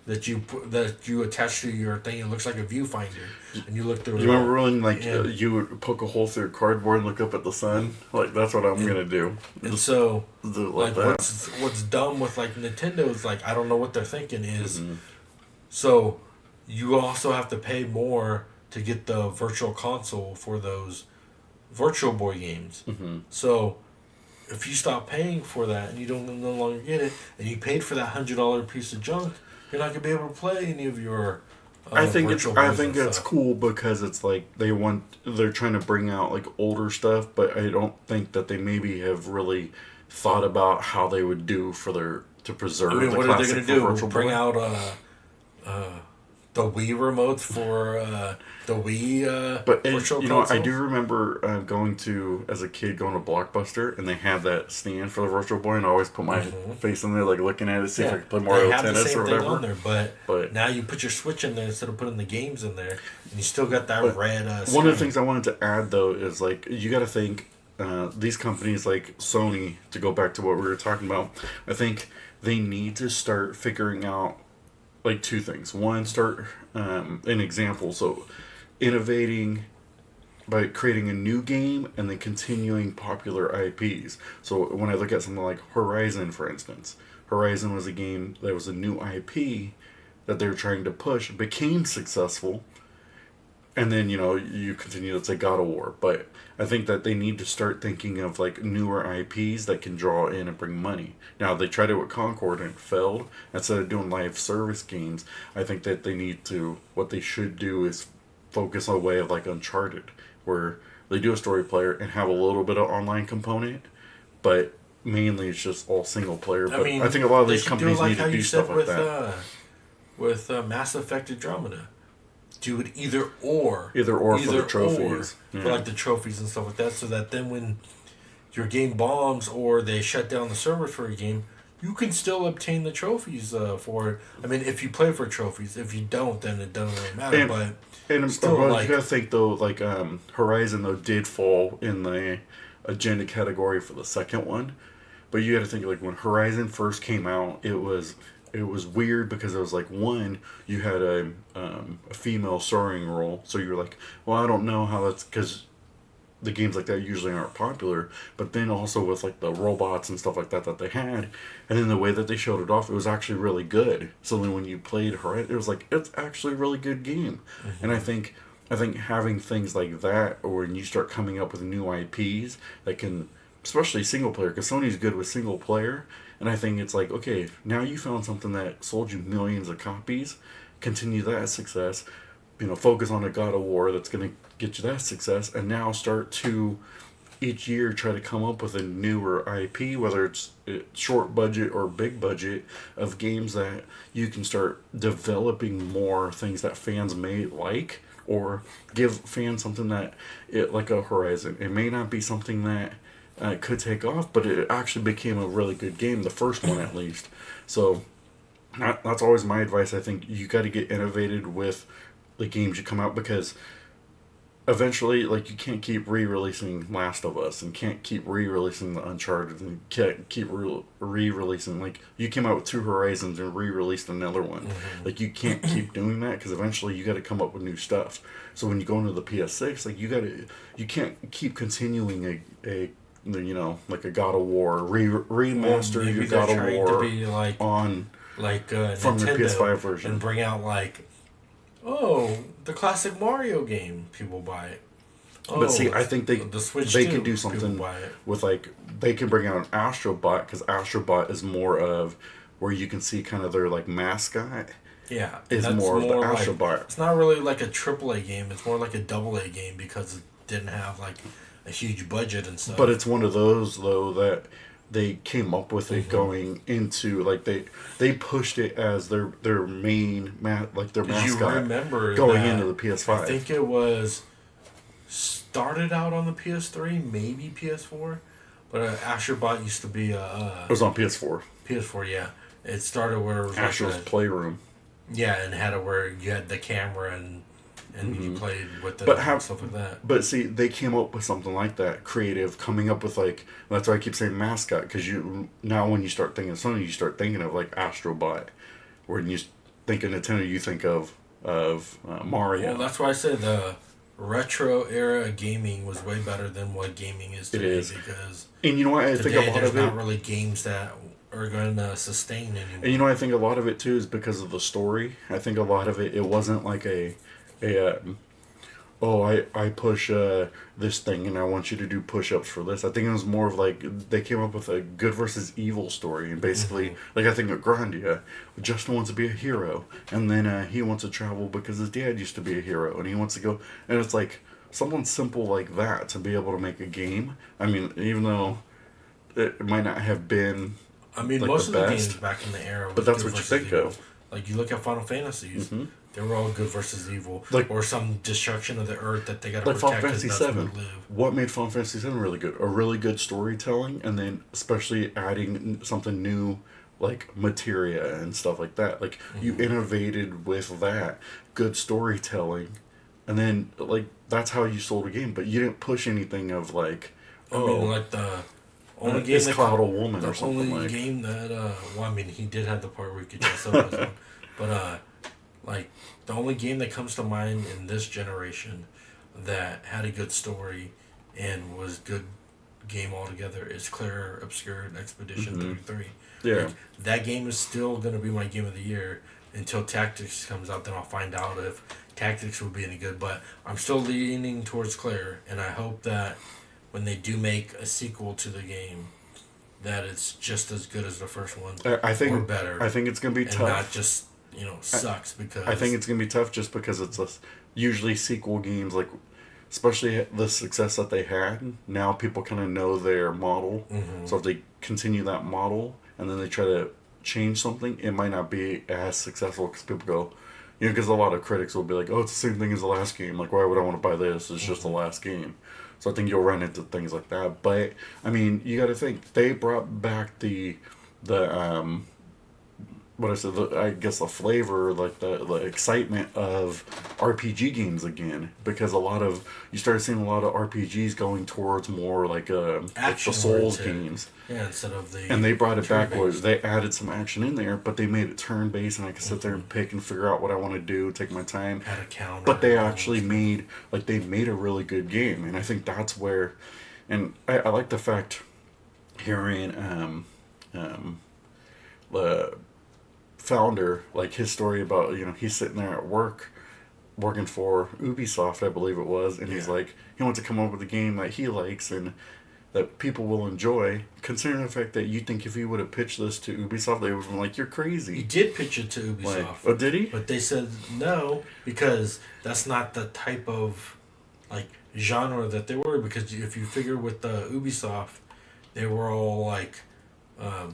Speaker 1: that you attach to your thing. It looks like a viewfinder, and you look through.
Speaker 2: You remember when you would poke a hole through cardboard and look up at the sun? Like, that's what I'm gonna do.
Speaker 1: And so,
Speaker 2: do
Speaker 1: like what's dumb with like Nintendo is like, I don't know what they're thinking is. So you also have to pay more to get the virtual console for those Virtual Boy games. So if you stop paying for that and you don't no longer get it, and you paid for that $100 piece of junk, you're not gonna be able to play any of your.
Speaker 2: I think it's cool because it's like they're trying to bring out like older stuff, but I don't think that they maybe have really thought about how they would do to preserve. I mean,
Speaker 1: what are they gonna do? Bring out the Wii remotes for the Wii virtual console?
Speaker 2: I do remember as a kid going to Blockbuster, and they had that stand for the Virtual Boy, and I always put my face in there, like looking at it, see if I could play Mario Tennis or whatever.
Speaker 1: On there, but now you put your Switch in there instead of putting the games in there, and you still got that red.
Speaker 2: One of the things I wanted to add though is like you got to think these companies like Sony, to go back to what we were talking about. I think they need to start figuring out like two things. One, start an example. So innovating by creating a new game and then continuing popular IPs. So when I look at something like Horizon, for instance, Horizon was a game that was a new IP that they were trying to push, became successful, and then you continue to say God of War. But I think that they need to start thinking of like newer IPs that can draw in and bring money. Now they tried it with Concord and it failed. Instead of doing live service games, I think that what they should do is focus on a way of like Uncharted, where they do a story player and have a little bit of online component, but mainly it's just all single player. But I think a lot of these companies need to do stuff like that.
Speaker 1: With Mass Effect Andromeda. Do it either or for
Speaker 2: the trophies.
Speaker 1: For like the trophies and stuff like that, so that then when your game bombs or they shut down the server for a game, you can still obtain the trophies for it. I mean, if you play for trophies. If you don't, then it doesn't really matter.
Speaker 2: And still, you gotta think though, like Horizon though did fall in the agenda category for the second one, but you gotta think like when Horizon first came out, it was weird because it was like, one, you had a female starring role, so you were like, well, I don't know how that's, because the games like that usually aren't popular, but then also with like the robots and stuff like that they had, and then the way that they showed it off, it was actually really good. So then when you played Horizon, it was like, it's actually a really good game. And I think having things like that, or when you start coming up with new IPs that can, especially single player, because Sony's good with single player. And I think it's like, okay, now you found something that sold you millions of copies, continue that success, focus on a God of War that's going to get you that success, and now start to each year try to come up with a newer IP, whether it's short budget or big budget, of games that you can start developing more things that fans may like, or give fans something that, like a Horizon, it may not be something that could take off, but it actually became a really good game, the first one at least. So that's always my advice. I think you got to get innovated with the games you come out, because eventually, like, you can't keep re-releasing Last of Us and can't keep re-releasing the Uncharted and can't keep re-releasing, like, you came out with 2 Horizons and re-released another one. Like, you can't keep doing that, because eventually you got to come up with new stuff. So when you go into the PS6, like, you can't keep continuing like a God of War remaster your God of War
Speaker 1: to be like,
Speaker 2: from
Speaker 1: Nintendo,
Speaker 2: the PS5 version,
Speaker 1: and bring out like, the classic Mario game. People buy it. Oh,
Speaker 2: But see, I think
Speaker 1: the Switch
Speaker 2: they
Speaker 1: too,
Speaker 2: can do
Speaker 1: people
Speaker 2: something
Speaker 1: buy it.
Speaker 2: with like they can bring out an Astrobot because Astrobot is more of where you can see kind of their like mascot
Speaker 1: Yeah, and
Speaker 2: is
Speaker 1: that's
Speaker 2: more of the
Speaker 1: more like
Speaker 2: Astrobot.
Speaker 1: it's not really like a AAA game. It's more like a AA game because it didn't have like a huge budget and stuff.
Speaker 2: But it's one of those though that they came up with it going into like they pushed it as their main like their
Speaker 1: 'Cause you
Speaker 2: mascot
Speaker 1: remember
Speaker 2: going
Speaker 1: that
Speaker 2: into the PS5.
Speaker 1: I think it was started out on the PS3, maybe PS4, but Astrobot used to be
Speaker 2: It was on PS4.
Speaker 1: PS4. Yeah, it started where it was
Speaker 2: Astro's
Speaker 1: like
Speaker 2: Playroom.
Speaker 1: yeah, and had it where you had the camera and you played with the
Speaker 2: But
Speaker 1: stuff like that.
Speaker 2: But see, they came up with something like that, creative, coming up with like that's why I keep saying mascot because you now when you start thinking of Sony, you start thinking of like Astrobot. When you think of Nintendo, you think of Mario.
Speaker 1: Well, that's why I said the retro era of gaming was way better than what gaming is today.
Speaker 2: It is.
Speaker 1: Because
Speaker 2: And you know what I think a
Speaker 1: today
Speaker 2: lot
Speaker 1: there's
Speaker 2: of it.
Speaker 1: not really games that are going to sustain anymore.
Speaker 2: And you know, I think a lot of it too is because of the story. I think a lot of it wasn't like a oh I push this thing and I want you to do push-ups for this. I think it was more of like they came up with a good versus evil story and basically like I think of Grandia, Justin wants to be a hero and then he wants to travel because his dad used to be a hero and he wants to go and it's like something simple like that to be able to make a game. I mean, even though it might not have been.
Speaker 1: I mean,
Speaker 2: like
Speaker 1: most of the
Speaker 2: best,
Speaker 1: games back in the era was
Speaker 2: but that's
Speaker 1: good
Speaker 2: what you
Speaker 1: versus
Speaker 2: think
Speaker 1: evil.
Speaker 2: of.
Speaker 1: Like, you look at Final Fantasies, they were all good versus evil.
Speaker 2: Like-
Speaker 1: or some destruction of the earth that they got to
Speaker 2: Like Final
Speaker 1: protect
Speaker 2: Fantasy
Speaker 1: because that's where
Speaker 2: VII.
Speaker 1: we live.
Speaker 2: What made Final Fantasy VII really good? A really good storytelling, and then especially adding something new, like materia and stuff like that. Like you innovated with that good storytelling, and then like that's how you sold a game. But you didn't push anything of like,
Speaker 1: I mean, like the only game
Speaker 2: is
Speaker 1: that
Speaker 2: Cloud a woman
Speaker 1: the
Speaker 2: or something
Speaker 1: only
Speaker 2: like.
Speaker 1: game that well, I mean, he did have the part where you could dress up as one, but like the only game that comes to mind in this generation that had a good story and was good game altogether is Claire Obscured Expedition 33.
Speaker 2: Yeah.
Speaker 1: Like, that game is still going to be my game of the year until Tactics comes out. Then I'll find out if Tactics will be any good. But I'm still leaning towards Claire, and I hope that when they do make a sequel to the game, that it's just as good as the first one,
Speaker 2: I think
Speaker 1: or better.
Speaker 2: I think it's gonna be
Speaker 1: and
Speaker 2: tough.
Speaker 1: not just sucks because
Speaker 2: I think it's gonna be tough just because it's usually sequel games like, especially the success that they had. Now people kind of know their model, so if they continue that model and then they try to change something, it might not be as successful because people go, because a lot of critics will be like, oh, it's the same thing as the last game. Like, why would I want to buy this? It's just the last game. So I think you'll run into things like that. But I mean, you got to think they brought back the what I said, I guess the flavor, like the excitement of RPG games again, because you started seeing a lot of RPGs going towards more like the Souls games.
Speaker 1: Yeah, instead of the
Speaker 2: and they brought it back where
Speaker 1: turn-based.
Speaker 2: they added some action in there, but they made it turn based, and I could sit there and pick and figure out what I want to do, take my time.
Speaker 1: Had a counter.
Speaker 2: But they actually made a really good game, and I think that's where, and I like the fact hearing the founder, like his story about he's sitting there at work working for Ubisoft, I believe it was, and he's like he wants to come up with a game that he likes and that people will enjoy, considering the fact that you think if he would have pitched this to Ubisoft, they would have been like, you're crazy.
Speaker 1: He did pitch it to Ubisoft.
Speaker 2: Like, oh, did he?
Speaker 1: But they said no because that's not the type of like genre that they were. Because if you figure with the Ubisoft, they were all like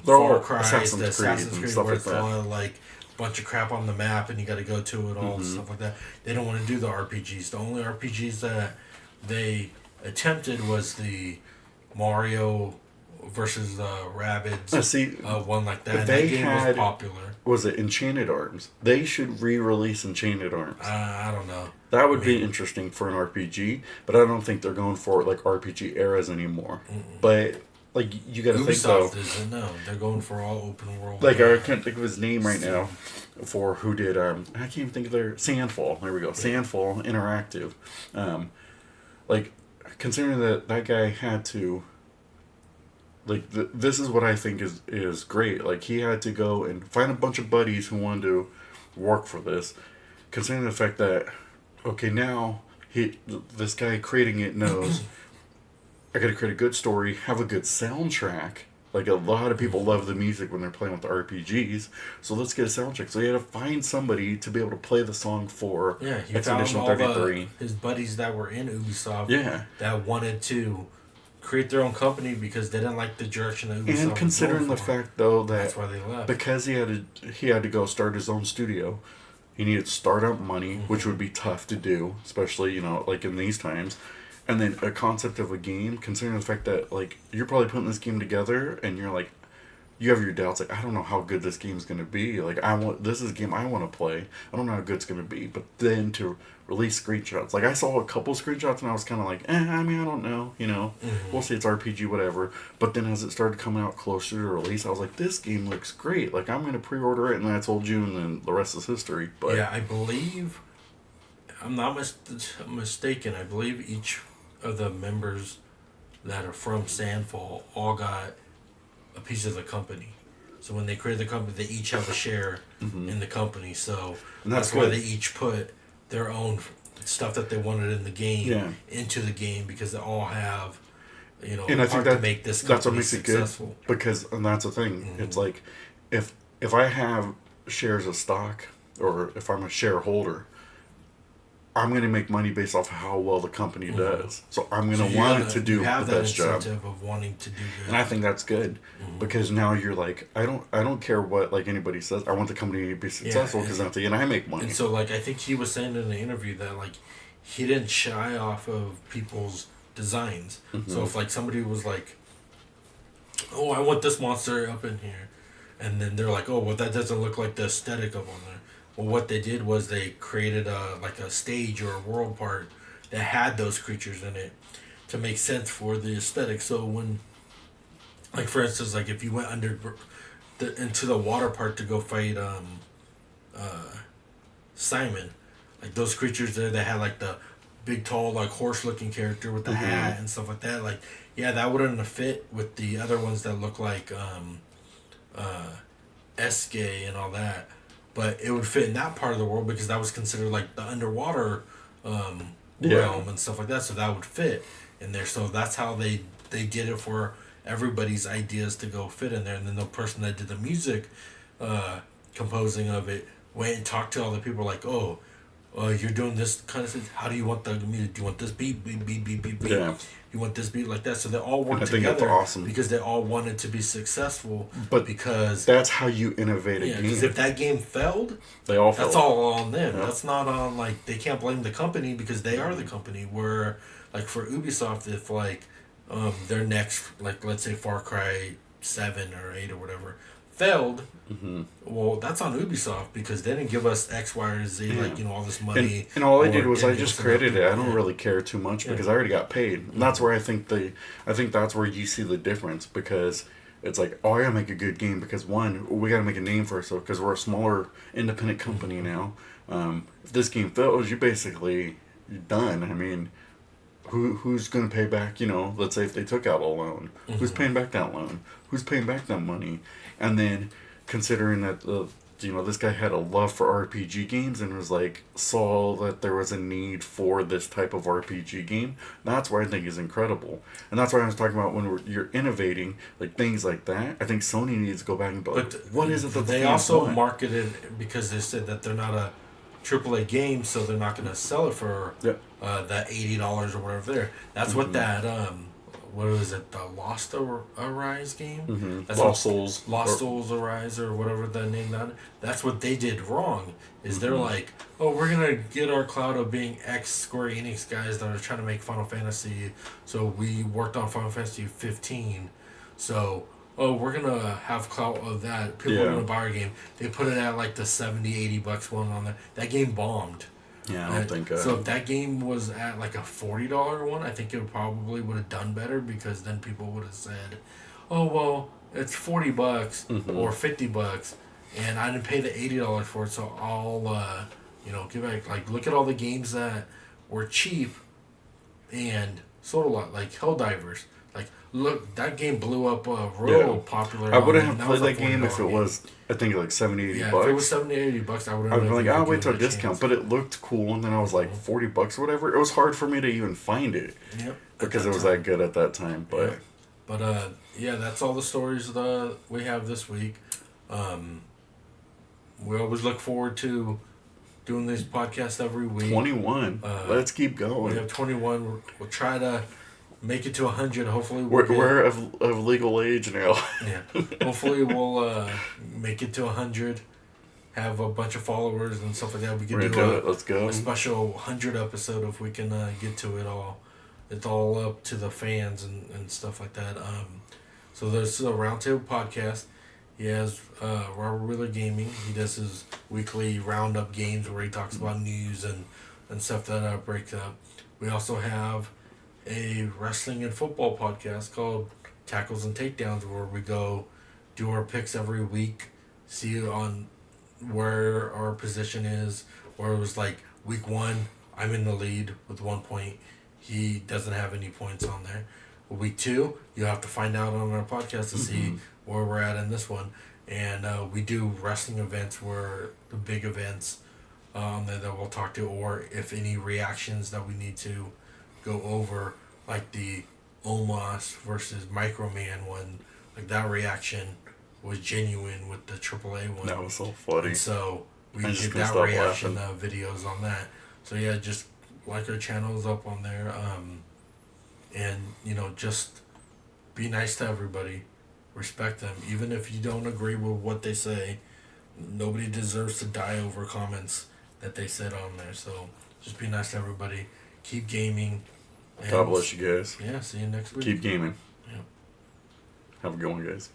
Speaker 1: Far Cry, the Assassin's Creed, where it's all like bunch of crap on the map and you got to go to it all and stuff like that. They don't want to do the RPGs. The only RPGs that they attempted was the Mario versus Rabbids. One like that.
Speaker 2: They
Speaker 1: that game was popular.
Speaker 2: Was it Enchanted Arms? They should re-release Enchanted Arms.
Speaker 1: I don't know.
Speaker 2: That would be interesting for an RPG, but I don't think they're going for like RPG eras anymore. But like you got to think though.
Speaker 1: Ubisoft isn't. No, they're going for all open world.
Speaker 2: Like I can't think of his name right now. For who did I can't even think of their Sandfall. There we go. Sandfall Interactive. Like considering that guy had to. Like this is what I think is great. Like he had to go and find a bunch of buddies who wanted to work for this. Considering the fact that, okay, now this guy creating it knows I got to create a good story, have a good soundtrack. Like, a lot of people love the music when they're playing with the RPGs, so let's get a soundtrack. So you had to find somebody to be able to play the song for
Speaker 1: he found all 33. His buddies that were in Ubisoft that wanted to create their own company because they didn't like the direction that Ubisoft
Speaker 2: and considering the fact, though, that
Speaker 1: that's why they left.
Speaker 2: Because he had to go start his own studio, he needed startup money, which would be tough to do, especially, like in these times. And then a concept of a game, considering the fact that, like, you're probably putting this game together and you're like, you have your doubts, like, I don't know how good this game's going to be. Like, this is a game I want to play. I don't know how good it's going to be. But then to release screenshots. Like, I saw a couple screenshots and I was kind of like, I don't know. We'll see, it's RPG, whatever. But then as it started coming out closer to release, I was like, this game looks great. Like, I'm going to pre-order it, and then I told you, and then the rest is history. But
Speaker 1: yeah, I believe, I'm not mistaken, I believe each of the members that are from Sandfall all got a piece of the company. So when they create the company, they each have a share in the company. So that's why they each put their own stuff that they wanted in the game into the game, because they all have,
Speaker 2: and I think
Speaker 1: to make this company
Speaker 2: that's what makes
Speaker 1: successful.
Speaker 2: It good, because, and that's the thing. It's like, if I have shares of stock, or if I'm a shareholder, I'm going to make money based off how well the company does. So I'm going to want it to do the best job.
Speaker 1: You have that incentive of wanting to do good.
Speaker 2: And I think that's good, because now you're like, I don't care what, like, anybody says. I want the company to be successful, because at the end I make money.
Speaker 1: And so, like, I think he was saying in the interview that, like, he didn't shy off of people's designs. So if, like, somebody was like, oh, I want this monster up in here, and then they're like, oh, well, that doesn't look like the aesthetic of on there. Well, what they did was they created a stage or a world part that had those creatures in it to make sense for the aesthetic. So when, like, for instance, like, if you went into the water part to go fight Simon, like, those creatures there that had, like, the big, tall, like, horse-looking character with the hat and stuff like that, like, yeah, that wouldn't have fit with the other ones that look like Eske and all that. But it would fit in that part of the world because that was considered like the underwater realm and stuff like that. So that would fit in there. So that's how they did it for everybody's ideas to go fit in there. And then the person that did the music composing of it went and talked to all the people like, oh, you're doing this kind of thing. How do you want the music? Do you want this beat? Beat?
Speaker 2: Yeah.
Speaker 1: You want this beat like that? So they all worked
Speaker 2: together. I think that's awesome.
Speaker 1: Because they all wanted to be successful.
Speaker 2: But
Speaker 1: because
Speaker 2: that's how you innovate a game.
Speaker 1: Because if that game failed,
Speaker 2: they all
Speaker 1: that's all on them. Yeah. That's not on, like, they can't blame the company because they are the company. Where, like, for Ubisoft, if, like, their next, like, let's say Far Cry 7 or 8 or whatever failed, well, that's on Ubisoft because they didn't give us X, Y, or Z, like, all this money.
Speaker 2: And all I did was I just created it. I don't really care too much because I already got paid. And that's where I think that's where you see the difference, because it's like, oh, I gotta make a good game because, one, we gotta make a name for ourselves because we're a smaller independent company now. If this game fails, you're done. I mean, who's gonna pay back? Let's say if they took out a loan, who's paying back that loan? Who's paying back that money? And then considering that this guy had a love for RPG games and was like, saw that there was a need for this type of RPG game. That's what I think is incredible. And that's why I was talking about when you're innovating, like, things like that. I think Sony needs to go back and be like, what is it that
Speaker 1: they also marketed, because they said that they're not a AAA game, so they're not going to sell it for that $80 or whatever there. That's what that what was it, the Lost Arise game? That's
Speaker 2: Lost Souls.
Speaker 1: Lost Souls Arise or whatever the name that. That's what they did wrong. Is they're like, oh, we're gonna get our clout of being ex Square Enix guys that are trying to make Final Fantasy. So we worked on Final Fantasy 15. So we're gonna have clout of that. People are gonna buy our game. They put it at like the $70-$80 one on there. That game bombed.
Speaker 2: Yeah, I don't think so.
Speaker 1: If that game was at like a $40 one, I think it probably would have done better, because then people would have said, "Oh well, it's $40 or $50, and I didn't pay the $80 for it, so I'll give back." Like, look at all the games that were cheap and sold a lot, like Helldivers. Like, look, that game blew up real popular.
Speaker 2: I wouldn't have
Speaker 1: that
Speaker 2: played
Speaker 1: was a
Speaker 2: that game if it
Speaker 1: $40
Speaker 2: was, I think, like 70, 80
Speaker 1: Yeah,
Speaker 2: bucks.
Speaker 1: if it was 70, 80 bucks, I would have
Speaker 2: I'd be like, I'll wait till a discount.
Speaker 1: chance.
Speaker 2: But it looked cool, and then I was like, 40 bucks or whatever. It was hard for me to even find it.
Speaker 1: Yep.
Speaker 2: Because it was that good at that time. But
Speaker 1: yeah. But, yeah, that's all the stories that we have this week. We always look forward to doing these podcasts every week.
Speaker 2: 21. Let's keep going.
Speaker 1: We have 21. We'll try to make it to 100. Hopefully
Speaker 2: we're of legal age now.
Speaker 1: Yeah. Hopefully we'll make it to 100. Have a bunch of followers and stuff like that. We can
Speaker 2: Let's go.
Speaker 1: A special 100 episode if we can get to it all. It's all up to the fans and stuff like that. So there's a Roundtable podcast. He has Robert Wheeler Gaming. He does his weekly roundup games where he talks about news and stuff that breaks up. We also have a wrestling and football podcast called Tackles and Takedowns, where we go do our picks every week, see on where our position is, where it was like week 1, I'm in the lead with 1 point. He doesn't have any points on there. Week 2, you have to find out on our podcast to see where we're at in this one. And we do wrestling events where the big events that we'll talk to, or if any reactions that we need to go over, like the Omos versus Microman one. Like, that reaction was genuine with the AAA one.
Speaker 2: That was so funny.
Speaker 1: And so we
Speaker 2: I
Speaker 1: did that reaction videos on that. So yeah, just like our channels up on there. And, just be nice to everybody. Respect them. Even if you don't agree with what they say, nobody deserves to die over comments that they said on there. So just be nice to everybody. Keep gaming.
Speaker 2: God bless you guys.
Speaker 1: Yeah, see you next week.
Speaker 2: Keep gaming.
Speaker 1: Yeah.
Speaker 2: Have a good one, guys.